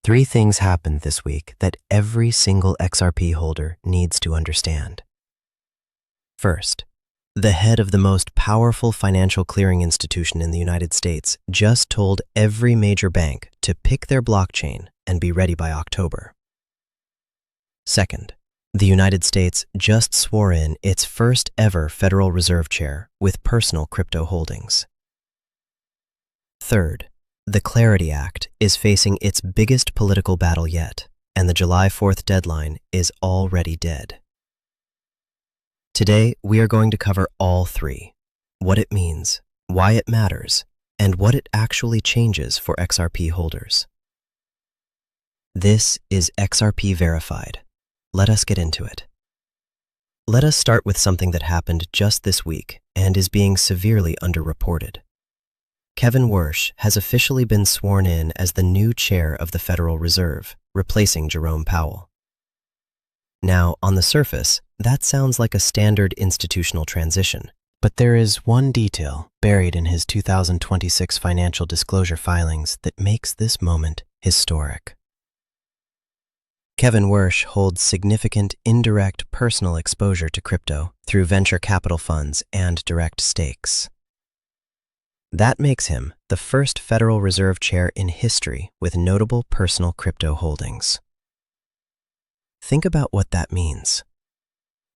Three things happened this week that every single XRP holder needs to understand. First, the head of the most powerful financial clearing institution in the United States just told every major bank to pick their blockchain and be ready by October. Second, the United States just swore in its first ever Federal Reserve Chair with personal crypto holdings. Third, the Clarity Act is facing its biggest political battle yet, and the July 4th deadline is already dead. Today, we are going to cover all three: what it means, why it matters, and what it actually changes for XRP holders. This is XRP Verified. Let us get into it. Let us start with something that happened just this week and is being severely underreported. Kevin Worsh has officially been sworn in as the new chair of the Federal Reserve, replacing Jerome Powell. Now, on the surface, that sounds like a standard institutional transition, but there is one detail buried in his 2026 financial disclosure filings that makes this moment historic. Kevin Worsh holds significant indirect personal exposure to crypto through venture capital funds and direct stakes. That makes him the first Federal Reserve Chair in history with notable personal crypto holdings. Think about what that means.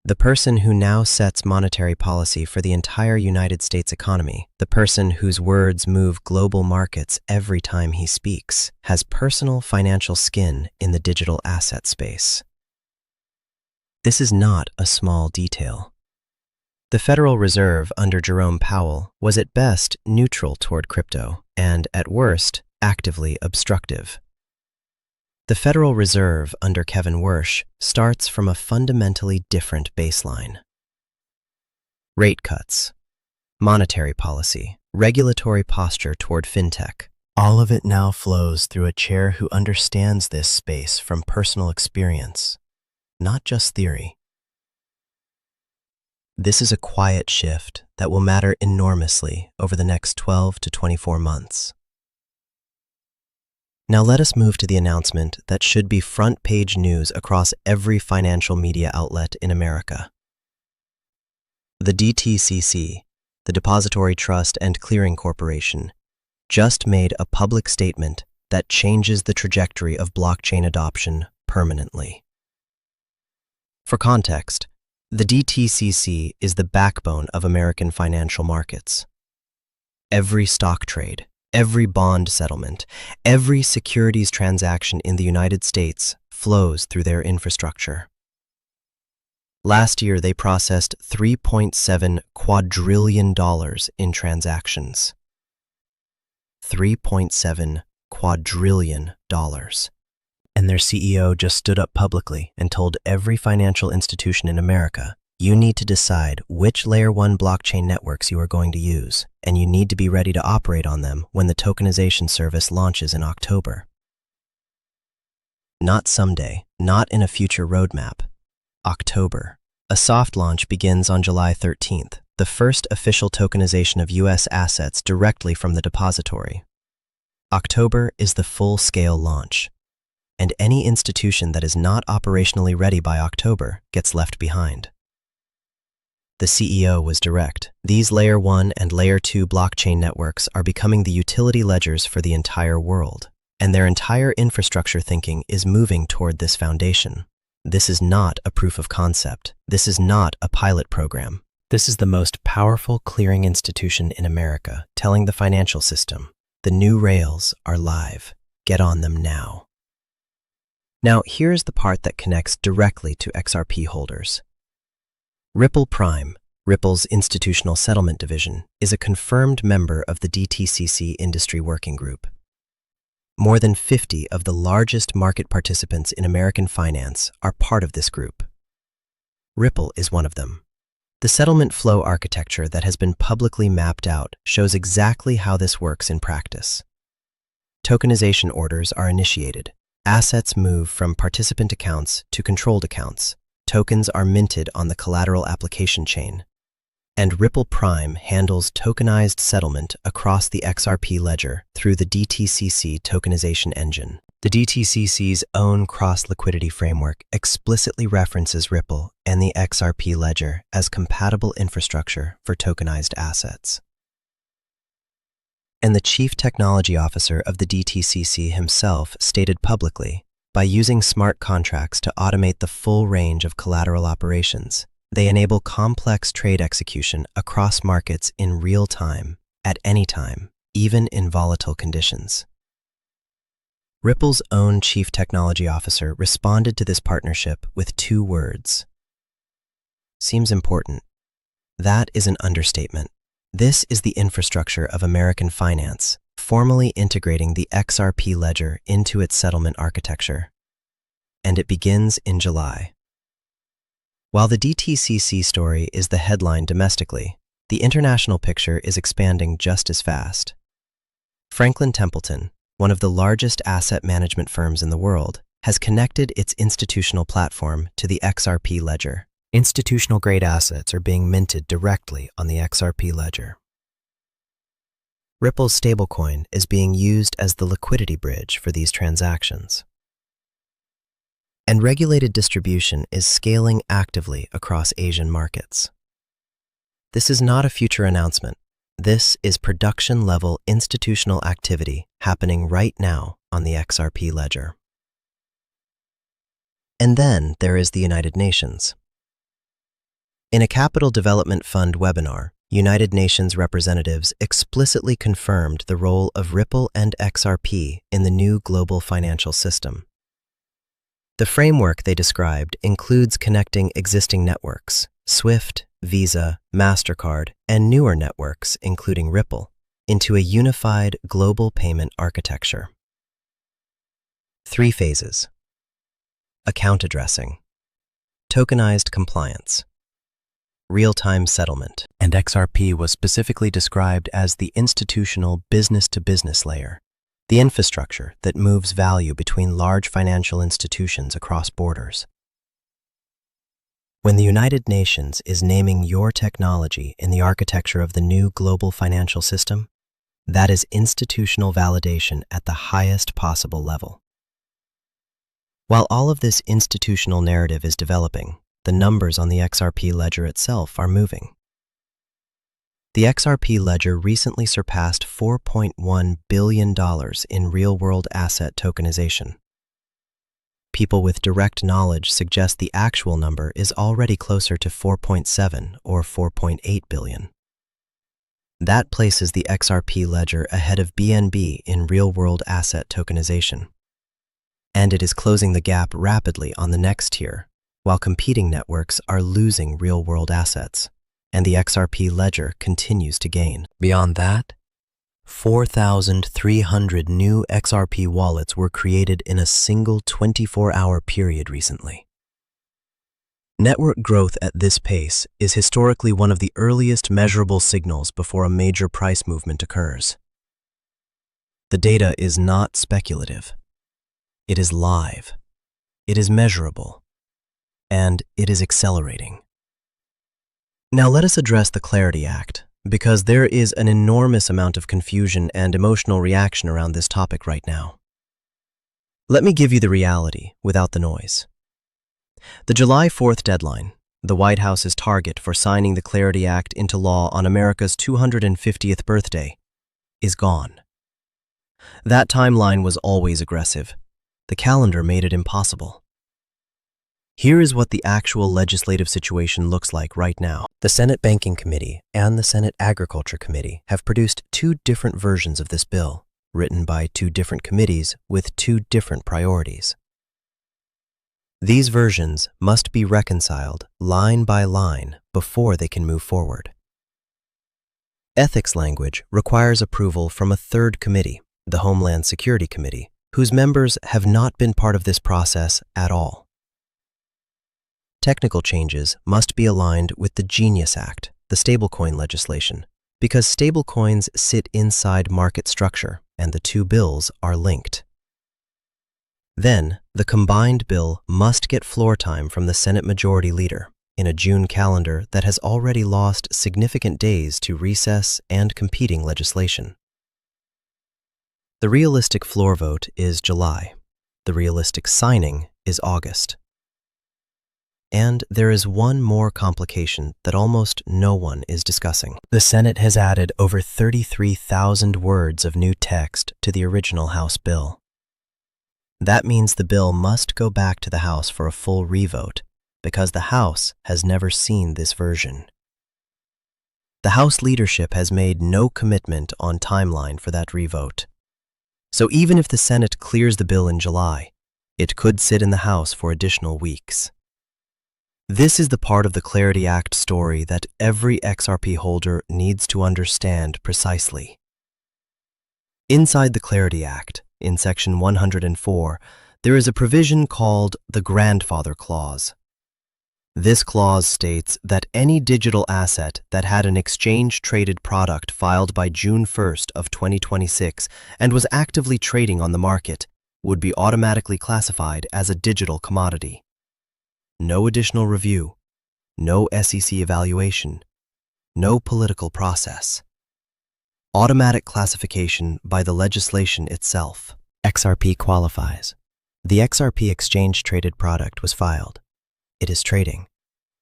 The person who now sets monetary policy for the entire United States economy, the person whose words move global markets every time he speaks, has personal financial skin in the digital asset space. This is not a small detail. The Federal Reserve under Jerome Powell was at best neutral toward crypto and, at worst, actively obstructive. The Federal Reserve under Kevin Worsh starts from a fundamentally different baseline. Rate cuts, monetary policy, regulatory posture toward fintech, all of it now flows through a chair who understands this space from personal experience, not just theory. This is a quiet shift that will matter enormously over the next 12 to 24 months. Now let us move to the announcement that should be front-page news across every financial media outlet in America. The DTCC, the Depository Trust and Clearing Corporation, just made a public statement that changes the trajectory of blockchain adoption permanently. For context, the DTCC is the backbone of American financial markets. Every stock trade, every bond settlement, every securities transaction in the United States flows through their infrastructure. Last year, they processed $3.7 quadrillion in transactions. $3.7 quadrillion. And their CEO just stood up publicly and told every financial institution in America, you need to decide which Layer 1 blockchain networks you are going to use, and you need to be ready to operate on them when the tokenization service launches in October. Not someday, not in a future roadmap. October. A soft launch begins on July 13th, the first official tokenization of U.S. assets directly from the depository. October is the full-scale launch, and any institution that is not operationally ready by October gets left behind. The CEO was direct. These Layer 1 and Layer 2 blockchain networks are becoming the utility ledgers for the entire world, and their entire infrastructure thinking is moving toward this foundation. This is not a proof of concept. This is not a pilot program. This is the most powerful clearing institution in America, telling the financial system, the new rails are live. Get on them now. Now, here's the part that connects directly to XRP holders. Ripple Prime, Ripple's institutional settlement division, is a confirmed member of the DTCC Industry Working Group. More than 50 of the largest market participants in American finance are part of this group. Ripple is one of them. The settlement flow architecture that has been publicly mapped out shows exactly how this works in practice. Tokenization orders are initiated. Assets move from participant accounts to controlled accounts. Tokens are minted on the collateral application chain. And Ripple Prime handles tokenized settlement across the XRP ledger through the DTCC tokenization engine. The DTCC's own cross-liquidity framework explicitly references Ripple and the XRP ledger as compatible infrastructure for tokenized assets. And the Chief Technology Officer of the DTCC himself stated publicly, by using smart contracts to automate the full range of collateral operations, they enable complex trade execution across markets in real time, at any time, even in volatile conditions. Ripple's own Chief Technology Officer responded to this partnership with 2 words. Seems important. That is an understatement. This is the infrastructure of American finance, formally integrating the XRP ledger into its settlement architecture. And it begins in July. While the DTCC story is the headline domestically, the international picture is expanding just as fast. Franklin Templeton, one of the largest asset management firms in the world, has connected its institutional platform to the XRP ledger. Institutional-grade assets are being minted directly on the XRP ledger. Ripple's stablecoin is being used as the liquidity bridge for these transactions. And regulated distribution is scaling actively across Asian markets. This is not a future announcement. This is production-level institutional activity happening right now on the XRP ledger. And then there is the United Nations. In a Capital Development Fund webinar, United Nations representatives explicitly confirmed the role of Ripple and XRP in the new global financial system. The framework they described includes connecting existing networks, SWIFT, Visa, MasterCard, and newer networks, including Ripple, into a unified global payment architecture. 3 phases. Account addressing, tokenized compliance, real-time settlement, and XRP was specifically described as the institutional business-to-business layer, the infrastructure that moves value between large financial institutions across borders. When the United Nations is naming your technology in the architecture of the new global financial system, that is institutional validation at the highest possible level. While all of this institutional narrative is developing, the numbers on the XRP ledger itself are moving. The XRP ledger recently surpassed $4.1 billion in real-world asset tokenization. People with direct knowledge suggest the actual number is already closer to 4.7 or 4.8 billion. That places the XRP ledger ahead of BNB in real-world asset tokenization. And it is closing the gap rapidly on the next tier, while competing networks are losing real-world assets, and the XRP ledger continues to gain. Beyond that, 4,300 new XRP wallets were created in a single 24-hour period recently. Network growth at this pace is historically one of the earliest measurable signals before a major price movement occurs. The data is not speculative. It is live. It is measurable. And it is accelerating. Now let us address the Clarity Act, because there is an enormous amount of confusion and emotional reaction around this topic right now. Let me give you the reality without the noise. The July 4th deadline, the White House's target for signing the Clarity Act into law on America's 250th birthday, is gone. That timeline was always aggressive. The calendar made it impossible. Here is what the actual legislative situation looks like right now. The Senate Banking Committee and the Senate Agriculture Committee have produced 2 different versions of this bill, written by 2 different committees with 2 different priorities. These versions must be reconciled line by line before they can move forward. Ethics language requires approval from a 3rd committee, the Homeland Security Committee, whose members have not been part of this process at all. Technical changes must be aligned with the Genius Act, the stablecoin legislation, because stablecoins sit inside market structure and the 2 bills are linked. Then, the combined bill must get floor time from the Senate Majority Leader in a June calendar that has already lost significant days to recess and competing legislation. The realistic floor vote is July, The realistic signing is August. And there is one more complication that almost no one is discussing. The Senate has added over 33,000 words of new text to the original House bill. That means the bill must go back to the House for a full revote because the House has never seen this version. The House leadership has made no commitment on timeline for that revote. So even if the Senate clears the bill in July, it could sit in the House for additional weeks. This is the part of the Clarity Act story that every XRP holder needs to understand precisely. Inside the Clarity Act, in Section 104, there is a provision called the Grandfather Clause. This clause states that any digital asset that had an exchange-traded product filed by June 1st of 2026 and was actively trading on the market would be automatically classified as a digital commodity. No additional review, no SEC evaluation, no political process. Automatic classification by the legislation itself. XRP qualifies. The XRP exchange-traded product was filed. It is trading.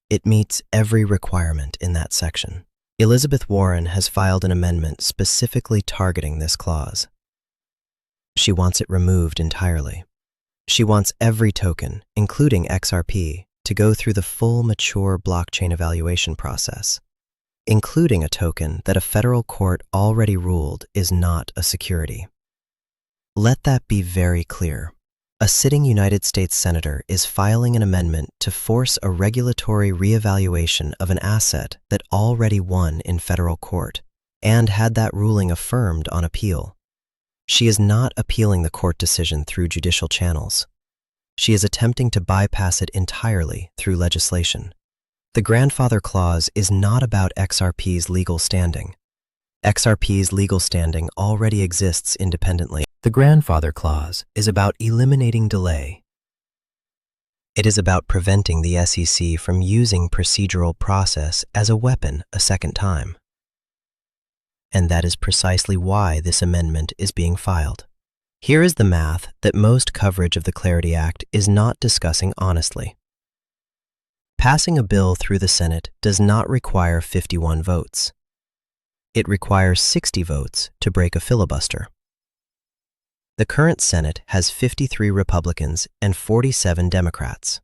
It meets every requirement in that section. Elizabeth Warren has filed an amendment specifically targeting this clause. She wants it removed entirely. She wants every token, including XRP, to go through the full mature blockchain evaluation process, including a token that a federal court already ruled is not a security. Let that be very clear. A sitting United States Senator is filing an amendment to force a regulatory reevaluation of an asset that already won in federal court and had that ruling affirmed on appeal. She is not appealing the court decision through judicial channels. She is attempting to bypass it entirely through legislation. The Grandfather Clause is not about XRP's legal standing. XRP's legal standing already exists independently. The Grandfather Clause is about eliminating delay. It is about preventing the SEC from using procedural process as a weapon a second time. And that is precisely why this amendment is being filed. Here is the math that most coverage of the Clarity Act is not discussing honestly. Passing a bill through the Senate does not require 51 votes. It requires 60 votes to break a filibuster. The current Senate has 53 Republicans and 47 Democrats.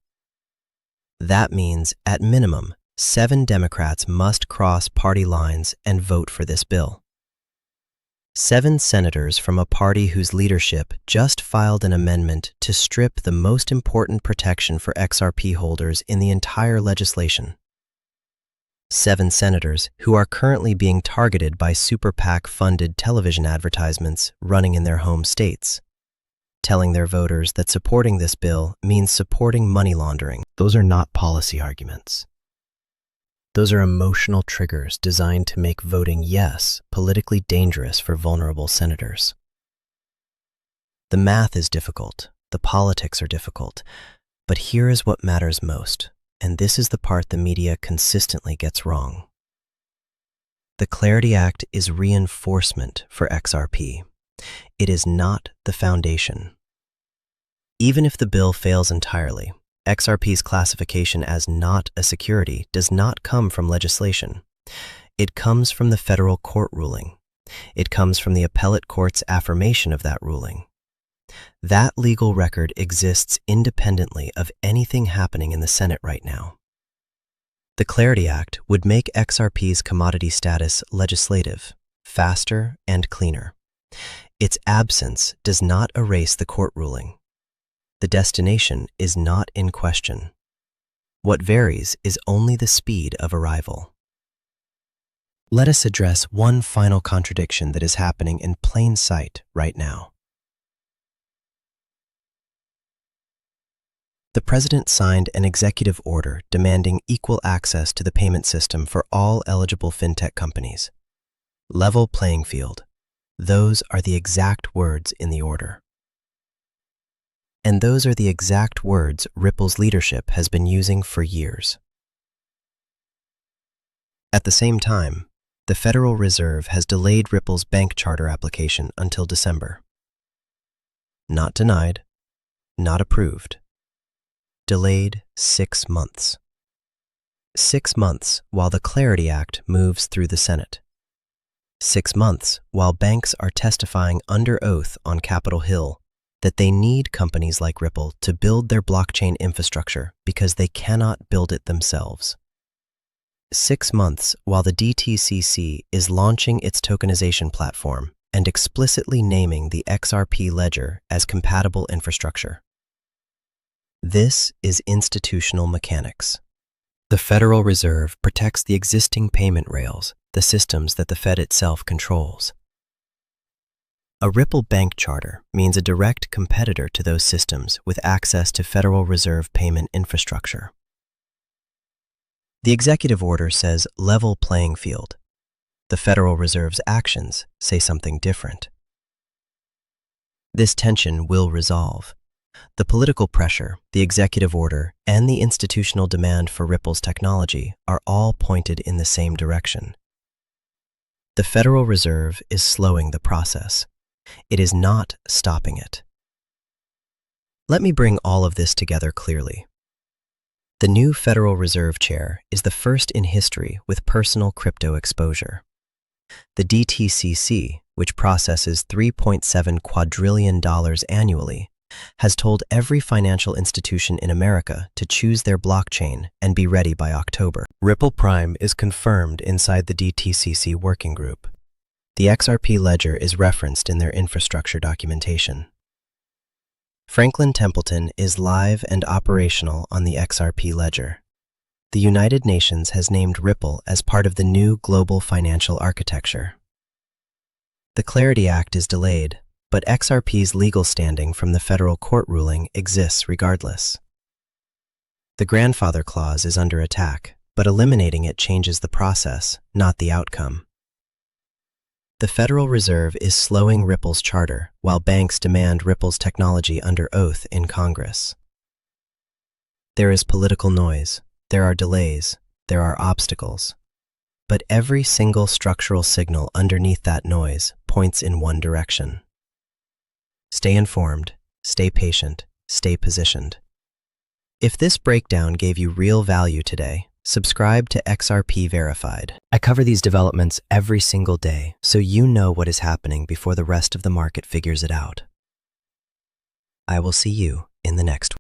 That means, at minimum, 7 Democrats must cross party lines and vote for this bill. 7 senators from a party whose leadership just filed an amendment to strip the most important protection for XRP holders in the entire legislation. 7 senators who are currently being targeted by super PAC-funded television advertisements running in their home states, telling their voters that supporting this bill means supporting money laundering. Those are not policy arguments. Those are emotional triggers designed to make voting yes politically dangerous for vulnerable senators. The math is difficult, the politics are difficult, but here is what matters most, and this is the part the media consistently gets wrong. The Clarity Act is reinforcement for XRP. It is not the foundation. Even if the bill fails entirely, XRP's classification as not a security does not come from legislation. It comes from the federal court ruling. It comes from the appellate court's affirmation of that ruling. That legal record exists independently of anything happening in the Senate right now. The Clarity Act would make XRP's commodity status legislative, faster, and cleaner. Its absence does not erase the court ruling. The destination is not in question. What varies is only the speed of arrival. Let us address one final contradiction that is happening in plain sight right now. The President signed an executive order demanding equal access to the payment system for all eligible fintech companies. Level playing field. Those are the exact words in the order. And those are the exact words Ripple's leadership has been using for years. At the same time, the Federal Reserve has delayed Ripple's bank charter application until December. Not denied, not approved. Delayed 6 months. 6 months while the Clarity Act moves through the Senate. 6 months while banks are testifying under oath on Capitol Hill that they need companies like Ripple to build their blockchain infrastructure because they cannot build it themselves. 6 months while the DTCC is launching its tokenization platform and explicitly naming the XRP ledger as compatible infrastructure. This is institutional mechanics. The Federal Reserve protects the existing payment rails, the systems that the Fed itself controls. A Ripple bank charter means a direct competitor to those systems with access to Federal Reserve payment infrastructure. The executive order says level playing field. The Federal Reserve's actions say something different. This tension will resolve. The political pressure, the executive order, and the institutional demand for Ripple's technology are all pointed in the same direction. The Federal Reserve is slowing the process. It is not stopping it. Let me bring all of this together clearly. The new Federal Reserve Chair is the first in history with personal crypto exposure. The DTCC, which processes $3.7 quadrillion annually, has told every financial institution in America to choose their blockchain and be ready by October. Ripple Prime is confirmed inside the DTCC working group. The XRP ledger is referenced in their infrastructure documentation. Franklin Templeton is live and operational on the XRP ledger. The United Nations has named Ripple as part of the new global financial architecture. The Clarity Act is delayed, but XRP's legal standing from the federal court ruling exists regardless. The grandfather clause is under attack, but eliminating it changes the process, not the outcome. The Federal Reserve is slowing Ripple's charter, while banks demand Ripple's technology under oath in Congress. There is political noise, there are delays, there are obstacles. But every single structural signal underneath that noise points in one direction. Stay informed, stay patient, stay positioned. If this breakdown gave you real value today, subscribe to XRP Verified. I cover these developments every single day, so you know what is happening before the rest of the market figures it out. I will see you in the next one.